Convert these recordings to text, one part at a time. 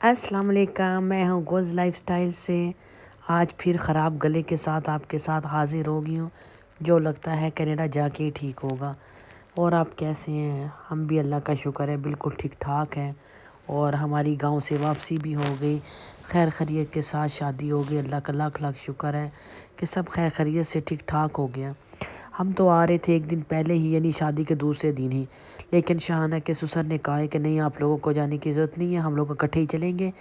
अस्सलाम वालेकुम, मैं हूँ गोज़ लाइफस्टाइल से। आज फिर ख़राब गले के साथ आपके साथ हाज़िर हो गई हूँ। जो लगता है कनाडा जाके ही ठीक होगा। और आप कैसे हैं? हम भी अल्लाह का शुक्र है बिल्कुल ठीक ठाक हैं। और हमारी गांव से वापसी भी हो गई, खैर खैरियत के साथ शादी हो गई। अल्लाह का लाख लाख शुक्र है कि सब खैर खैरियत से ठीक ठाक हो गया। हम तो आ रहे थे एक दिन पहले ही, यानी शादी के दूसरे दिन ही, लेकिन शाहाना के ससुर ने कहा है कि नहीं, आप लोगों को जाने की ज़रूरत नहीं है, हम लोग इकट्ठे ही चलेंगे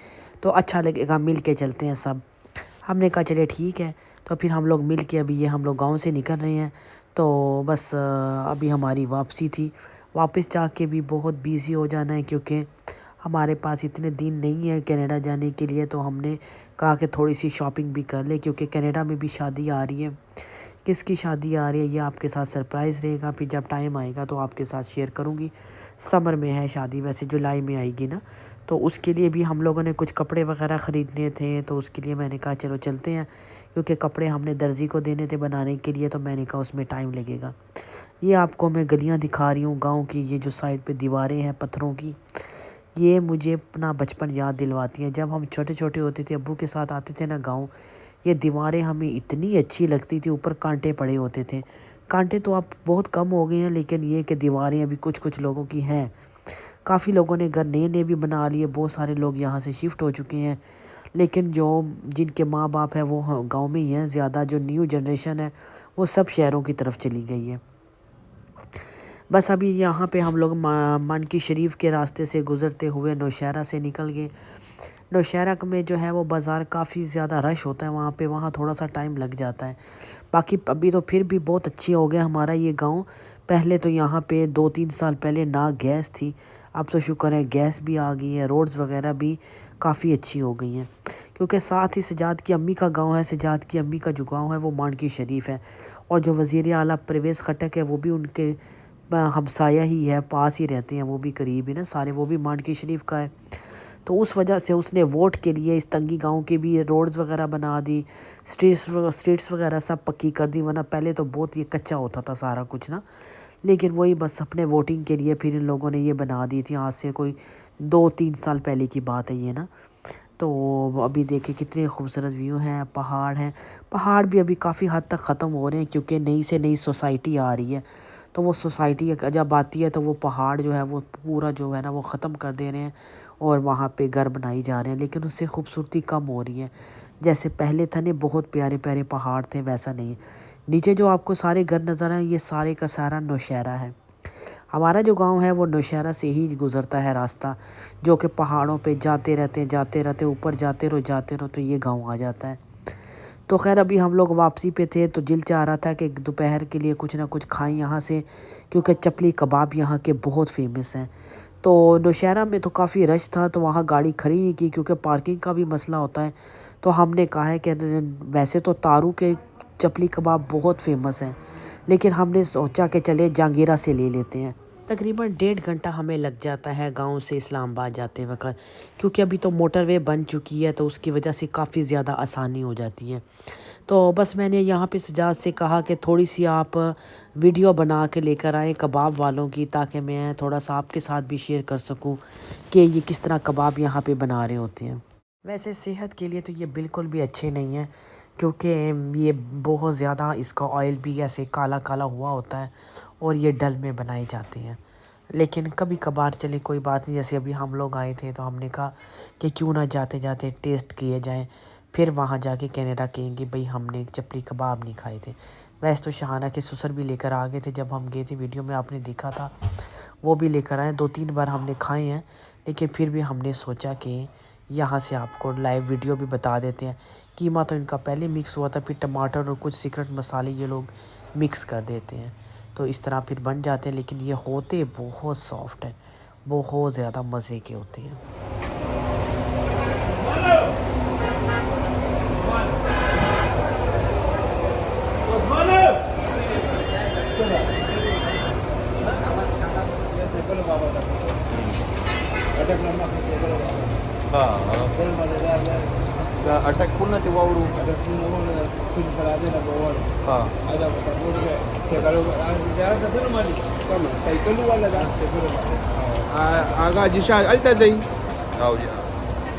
तो अच्छा लगेगा, मिल के चलते हैं सब। हमने कहा चले ठीक है। तो फिर हम लोग मिल के अभी ये हम लोग गांव से निकल रहे हैं। तो बस अभी हमारी वापसी थी। वापस जाके भी बहुत बिज़ी हो जाना है, क्योंकि हमारे पास इतने दिन नहीं है कनाडा जाने के लिए। तो हमने कहा कि थोड़ी सी शॉपिंग भी कर ले, क्योंकि कनाडा में भी शादी आ रही है। किसकी शादी आ रही है ये आपके साथ सरप्राइज़ रहेगा, फिर जब टाइम आएगा तो आपके साथ शेयर करूँगी। समर में है शादी, वैसे जुलाई में आएगी ना। तो उसके लिए भी हम लोगों ने कुछ कपड़े वगैरह ख़रीदने थे, तो उसके लिए मैंने कहा चलो चलते हैं, क्योंकि कपड़े हमने दर्जी को देने थे बनाने के लिए। तो मैंने कहा उसमें टाइम लगेगा। ये आपको मैं गलियाँ दिखा रही हूँ गाँव की। ये जो साइड पे दीवारें हैं पत्थरों की, ये मुझे अपना बचपन याद दिलवाती हैं। जब हम छोटे छोटे होते थे, अब्बू के साथ आते थे ना गाँव, ये दीवारें हमें इतनी अच्छी लगती थी। ऊपर कांटे पड़े होते थे। कांटे तो अब बहुत कम हो गए हैं, लेकिन ये कि दीवारें अभी कुछ कुछ लोगों की हैं। काफ़ी लोगों ने घर नए नए भी बना लिए, बहुत सारे लोग यहाँ से शिफ्ट हो चुके हैं। लेकिन जो जिनके माँ बाप हैं वो गांव में ही हैं ज़्यादा। जो न्यू जनरेशन है वो सब शहरों की तरफ चली गई है। बस अभी यहाँ पे हम लोग मानकी शरीफ के रास्ते से गुज़रते हुए नौशहरा से निकल गए। नौशहरा में जो है वो बाज़ार काफ़ी ज़्यादा रश होता है वहाँ पे, वहाँ थोड़ा सा टाइम लग जाता है। बाकी अभी तो फिर भी बहुत अच्छी हो गया हमारा ये गांव। पहले तो यहाँ पे 2-3 साल पहले ना गैस थी, अब तो शुक्र है गैस भी आ गई है। रोड्स वगैरह भी काफ़ी अच्छी हो गई हैं, क्योंकि साथ ही सजाद की अम्मी का गांव है। सजाद की अम्मी का जो गांव है वो मानकी शरीफ है। और जो वज़ीर आला परवेज़ खटक है वो भी उनके हमसाया ही है, पास ही रहते हैं, वो भी करीब ही ना सारे, वो भी मानकी शरीफ का है। तो उस वजह से उसने वोट के लिए इस तंगी गांव की भी रोड्स वगैरह बना दी, स्ट्रीट्स वगैरह सब पक्की कर दी। वरना पहले तो बहुत ये कच्चा होता था सारा कुछ ना। लेकिन वही बस अपने वोटिंग के लिए फिर इन लोगों ने ये बना दी थी। आज से कोई 2-3 साल पहले की बात है ये ना। तो अभी देखिए कितने खूबसूरत व्यू हैं, पहाड़ हैं। पहाड़ भी अभी काफ़ी हद तक ख़त्म हो रहे हैं, क्योंकि नई से नई सोसाइटी आ रही है। तो वो सोसाइटी जब आती है तो वो पहाड़ जो है वो पूरा जो है ना वो ख़त्म कर दे रहे हैं, और वहाँ पे घर बनाई जा रहे हैं। लेकिन उससे खूबसूरती कम हो रही है। जैसे पहले था ना बहुत प्यारे प्यारे पहाड़ थे, वैसा नहीं है। नीचे जो आपको सारे घर नज़र आए ये सारे का सारा नौशहरा है। हमारा जो गांव है वो नौशहरा से ही गुज़रता है रास्ता, जो कि पहाड़ों पे जाते रहते ऊपर जाते रहो तो ये गांव आ जाता है। तो खैर अभी हम लोग वापसी पे थे, तो दिल चाह रहा था कि दोपहर के लिए कुछ ना कुछ खाएं यहाँ से, क्योंकि चपली कबाब यहाँ के बहुत फेमस हैं। तो नौशहरा में तो काफ़ी रश था, तो वहाँ गाड़ी खड़ी नहीं की, क्योंकि पार्किंग का भी मसला होता है। तो हमने कहा है कि वैसे तो तारू के चपली कबाब बहुत फेमस हैं, लेकिन हमने सोचा कि चले जहांगीरा से ले लेते हैं। तकरीबन 1.5 घंटा हमें लग जाता है गांव से इस्लामाबाद जाते वक्त, क्योंकि अभी तो मोटरवे बन चुकी है, तो उसकी वजह से काफ़ी ज़्यादा आसानी हो जाती है। तो बस मैंने यहाँ पे सजाद से कहा कि थोड़ी सी आप वीडियो बना के लेकर आए कबाब वालों की, ताकि मैं थोड़ा सा आपके साथ भी शेयर कर सकूँ कि ये किस तरह कबाब यहाँ पे बना रहे होते हैं। वैसे सेहत के लिए तो ये बिल्कुल भी अच्छे नहीं हैं, क्योंकि ये बहुत ज़्यादा इसका ऑयल भी ऐसे काला काला हुआ होता है, और ये डल में बनाए जाते हैं। लेकिन कभी कभार चले कोई बात नहीं। जैसे अभी हम लोग आए थे तो हमने कहा कि क्यों ना जाते जाते टेस्ट किए जाएं, फिर वहाँ जाके कनाडा कहेंगे भाई हमने चपली कबाब नहीं खाए थे। वैसे तो शहाना के ससुर भी लेकर आ गए थे जब हम गए थे, वीडियो में आपने देखा था, वो भी लेकर आए। 2-3 बार हमने खाए हैं, लेकिन फिर भी हमने सोचा कि यहाँ से आपको लाइव वीडियो भी बता देते हैं। कीमा तो इनका पहले मिक्स हुआ था, फिर टमाटर और कुछ सीक्रेट मसाले ये लोग मिक्स कर देते हैं, तो इस तरह फिर बन जाते हैं। लेकिन ये होते बहुत सॉफ्ट है, बहुत ज़्यादा मज़े के होते हैं। अटक पुन्हा ते वावरू आगा जिशा अलता जाई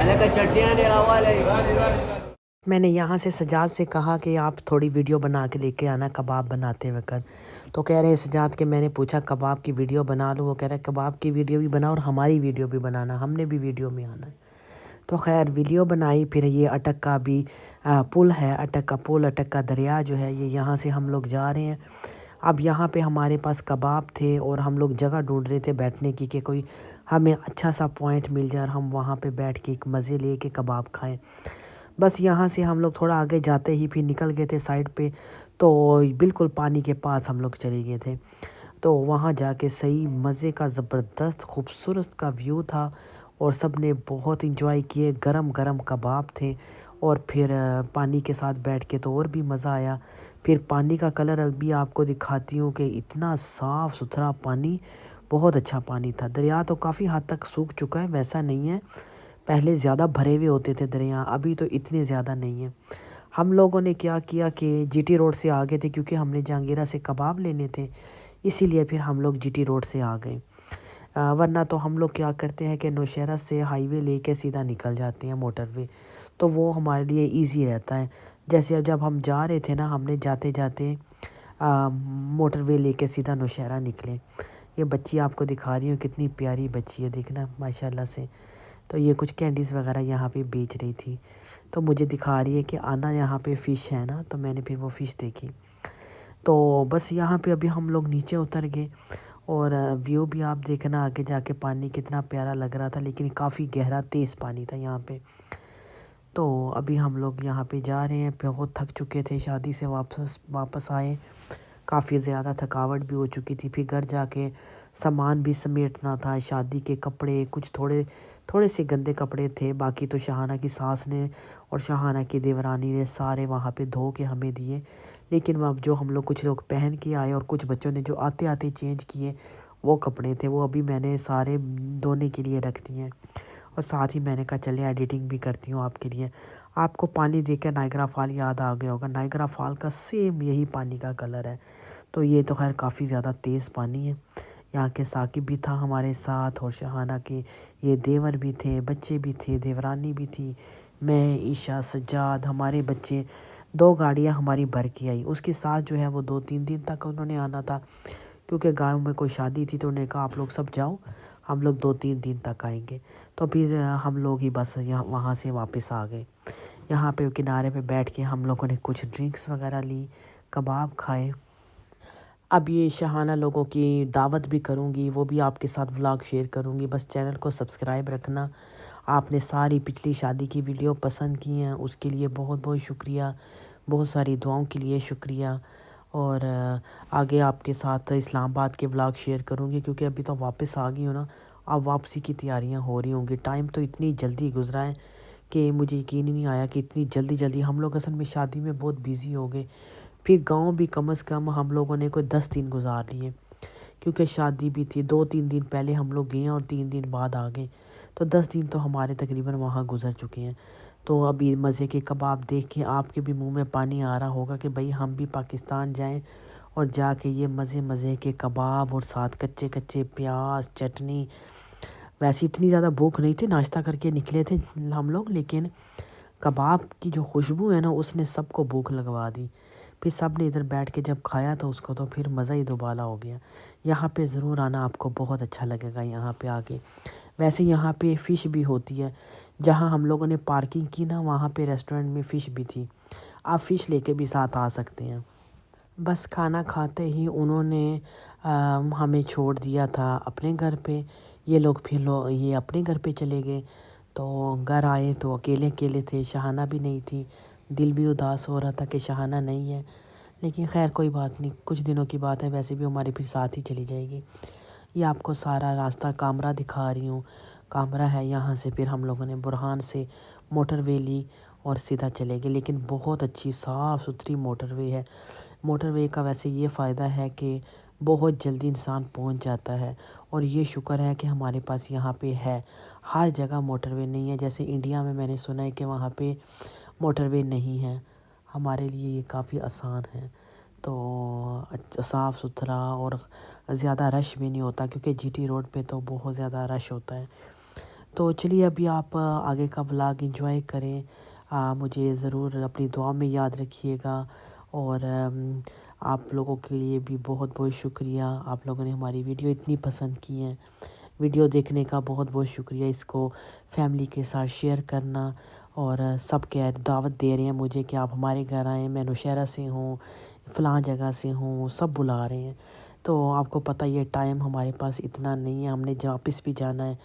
अलग चट्टियाँ ने हवाले मैंने यहाँ से सजाद से कहा कि आप थोड़ी वीडियो बना के लेके आना कबाब बनाते वक्त। तो कह रहे हैं सजाद के मैंने पूछा कबाब की वीडियो बना लूँ, वो कह रहा है कबाब की वीडियो भी बना और हमारी वीडियो भी बनाना, हमने भी वीडियो में आना है। तो खैर वीडियो बनाई। फिर ये अटक का भी पुल है, अटक का पुल, अटक का दरिया जो है ये यहाँ से हम लोग जा रहे हैं। अब यहाँ पे हमारे पास कबाब थे और हम लोग जगह ढूंढ रहे थे बैठने की कि कोई हमें अच्छा सा पॉइंट मिल जाए और हम वहाँ पे बैठ के एक मज़े ले के कबाब खाएं। बस यहाँ से हम लोग थोड़ा आगे जाते ही फिर निकल गए थे साइड पे, तो बिल्कुल पानी के पास हम लोग चले गए थे। तो वहाँ जाके सही मज़े का ज़बरदस्त खूबसूरत का व्यू था और सब ने बहुत इंजॉय किए। गरम गरम कबाब थे और फिर पानी के साथ बैठ के तो और भी मज़ा आया। फिर पानी का कलर अभी आपको दिखाती हूँ कि इतना साफ़ सुथरा पानी, बहुत अच्छा पानी था। दरिया तो काफ़ी हद तक सूख चुका है, वैसा नहीं है, पहले ज़्यादा भरे हुए होते थे दरिया, अभी तो इतने ज़्यादा नहीं है। हम लोगों ने क्या किया कि जीटी रोड से आ गए थे क्योंकि हमने जहांगीरा से कबाब लेने थे, इसीलिए फिर हम लोग जीटी रोड से आ गए। वरना तो हम लोग क्या करते हैं कि नौशहरा से हाईवे लेके सीधा निकल जाते हैं मोटरवे, तो वो हमारे लिए इजी रहता है। जैसे अब जब हम जा रहे थे ना, हमने जाते जाते मोटरवे लेके सीधा नौशहरा निकले। ये बच्ची आपको दिखा रही हूँ, कितनी प्यारी बच्ची है, देखना माशाल्लाह से। तो ये कुछ कैंडीज़ वगैरह यहाँ पे बेच रही थी, तो मुझे दिखा रही है कि आना यहाँ पे फ़िश है ना, तो मैंने फिर वो फ़िश देखी। तो बस यहाँ पे अभी हम लोग नीचे उतर गए और व्यू भी आप देखना आगे जाके, पानी कितना प्यारा लग रहा था, लेकिन काफ़ी गहरा तेज़ पानी था यहाँ पे। तो अभी हम लोग यहाँ पे जा रहे हैं, बहुत थक चुके थे, शादी से वापस आए, काफ़ी ज़्यादा थकावट भी हो चुकी थी। फिर घर जाके सामान भी समेटना था, शादी के कपड़े, कुछ थोड़े से गंदे कपड़े थे, बाकी तो शहाना की सास ने और शहाना की देवरानी ने सारे वहाँ पे धो के हमें दिए। लेकिन अब जो हम लोग कुछ लोग पहन के आए और कुछ बच्चों ने जो आते आते चेंज किए वो कपड़े थे, वो अभी मैंने सारे धोने के लिए रख दिए हैं। और साथ ही मैंने कहा चले एडिटिंग भी करती हूँ आपके लिए। आपको पानी देख कर नाइग्रा फॉल याद आ गया होगा, नाइग्रा फॉल का सेम यही पानी का कलर है। तो ये तो खैर काफ़ी ज़्यादा तेज़ पानी है। यहाँ के साकिब भी था हमारे साथ और शहाना के ये देवर भी थे, बच्चे भी थे, देवरानी भी थी, मैं, ईशा, सज्जाद, हमारे बच्चे। 2 गाड़ियाँ हमारी भर के आई। उसके साथ जो है वो 2-3 दिन तक उन्होंने आना था, क्योंकि गाँव में कोई शादी थी, तो उन्होंने कहा आप लोग सब जाओ, हम लोग 2-3 दिन तक आएंगे। तो फिर हम लोग ही बस यहाँ वहाँ से वापस आ गए। यहाँ पे किनारे पे बैठ के हम लोगों ने कुछ ड्रिंक्स वगैरह ली, कबाब खाए। अब ये शहाना लोगों की दावत भी करूँगी, वो भी आपके साथ व्लॉग शेयर करूँगी। बस चैनल को सब्सक्राइब रखना। आपने सारी पिछली शादी की वीडियो पसंद की हैं, उसके लिए बहुत बहुत शुक्रिया, बहुत सारी दुआओं के लिए शुक्रिया। और आगे आपके साथ इस्लामाबाद के व्लॉग शेयर करूँगी, क्योंकि अभी तो वापस आ गई हूँ ना, अब वापसी की तैयारियां हो रही होंगी। टाइम तो इतनी जल्दी गुजरा है कि मुझे यकीन ही नहीं आया कि इतनी जल्दी जल्दी हम लोग असल में शादी में बहुत बिज़ी हो गए। फिर गांव भी कम से कम हम लोगों ने कोई 10 दिन गुजार लिए, क्योंकि शादी भी थी। 2-3 दिन पहले हम लोग गए और 3 दिन बाद आ गए, तो 10 दिन तो हमारे तकरीबन वहाँ गुजर चुके हैं। तो अभी मज़े के कबाब देख के आपके भी मुंह में पानी आ रहा होगा कि भाई हम भी पाकिस्तान जाएं और जाके ये मज़े मज़े के कबाब और साथ कच्चे कच्चे प्याज चटनी। वैसे इतनी ज़्यादा भूख नहीं थी, नाश्ता करके निकले थे हम लोग, लेकिन कबाब की जो खुशबू है ना उसने सबको भूख लगवा दी। फिर सब ने इधर बैठ के जब खाया तो उसको तो फिर मज़ा ही दोबाला हो गया। यहाँ पे ज़रूर आना, आपको बहुत अच्छा लगेगा यहाँ पे आके। वैसे यहाँ पे फ़िश भी होती है। जहाँ हम लोगों ने पार्किंग की ना वहाँ पे रेस्टोरेंट में फ़िश भी थी। आप फ़िश लेके भी साथ आ सकते हैं। बस खाना खाते ही उन्होंने हमें छोड़ दिया था अपने घर पे। ये लोग फिर ये अपने घर पे चले गए। तो घर आए तो अकेले अकेले थे, शहाना भी नहीं थी। दिल भी उदास हो रहा था कि शहाना नहीं है, लेकिन खैर कोई बात नहीं, कुछ दिनों की बात है, वैसे भी हमारे फिर साथ ही चली जाएगी। ये आपको सारा रास्ता कामरा दिखा रही हूँ। कामरा है, यहाँ से फिर हम लोगों ने बुरहान से मोटरवे ली और सीधा चले गए। लेकिन बहुत अच्छी साफ़ सुथरी मोटरवे है। मोटरवे का वैसे ये फ़ायदा है कि बहुत जल्दी इंसान पहुंच जाता है, और ये शुक्र है कि हमारे पास यहाँ पे है। हर जगह मोटरवे नहीं है, जैसे इंडिया में मैंने सुना है कि वहाँ पे मोटरवे नहीं है। हमारे लिए ये काफ़ी आसान है। तो अच्छा साफ़ सुथरा और ज़्यादा रश भी नहीं होता, क्योंकि जीटी रोड पे तो बहुत ज़्यादा रश होता है। तो चलिए अभी आप आगे का व्लॉग एंजॉय करें। मुझे ज़रूर अपनी दुआ में याद रखिएगा। और आप लोगों के लिए भी बहुत बहुत शुक्रिया, आप लोगों ने हमारी वीडियो इतनी पसंद की है। वीडियो देखने का बहुत बहुत शुक्रिया। इसको फैमिली के साथ शेयर करना, और सब कह दावत दे रहे हैं मुझे कि आप हमारे घर आएँ। मैं नौशहरा से हूँ, फ़लाँ जगह से हूँ, सब बुला रहे हैं। तो आपको पता ये टाइम हमारे पास इतना नहीं है, हमने वापस भी जाना है।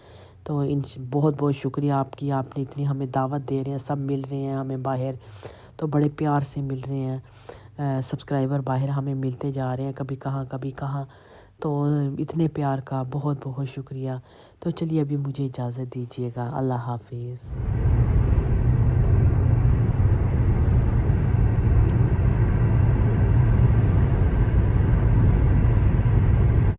तो इन बहुत बहुत शुक्रिया आपकी, आपने इतनी हमें दावत दे रहे हैं, सब मिल रहे हैं हमें बाहर, तो बड़े प्यार से मिल रहे हैं। सब्सक्राइबर बाहर हमें मिलते जा रहे हैं, कभी कहाँ कभी कहाँ। तो इतने प्यार का बहुत बहुत शुक्रिया। तो चलिए अभी मुझे इजाज़त दीजिएगा। अल्लाह हाफिज़।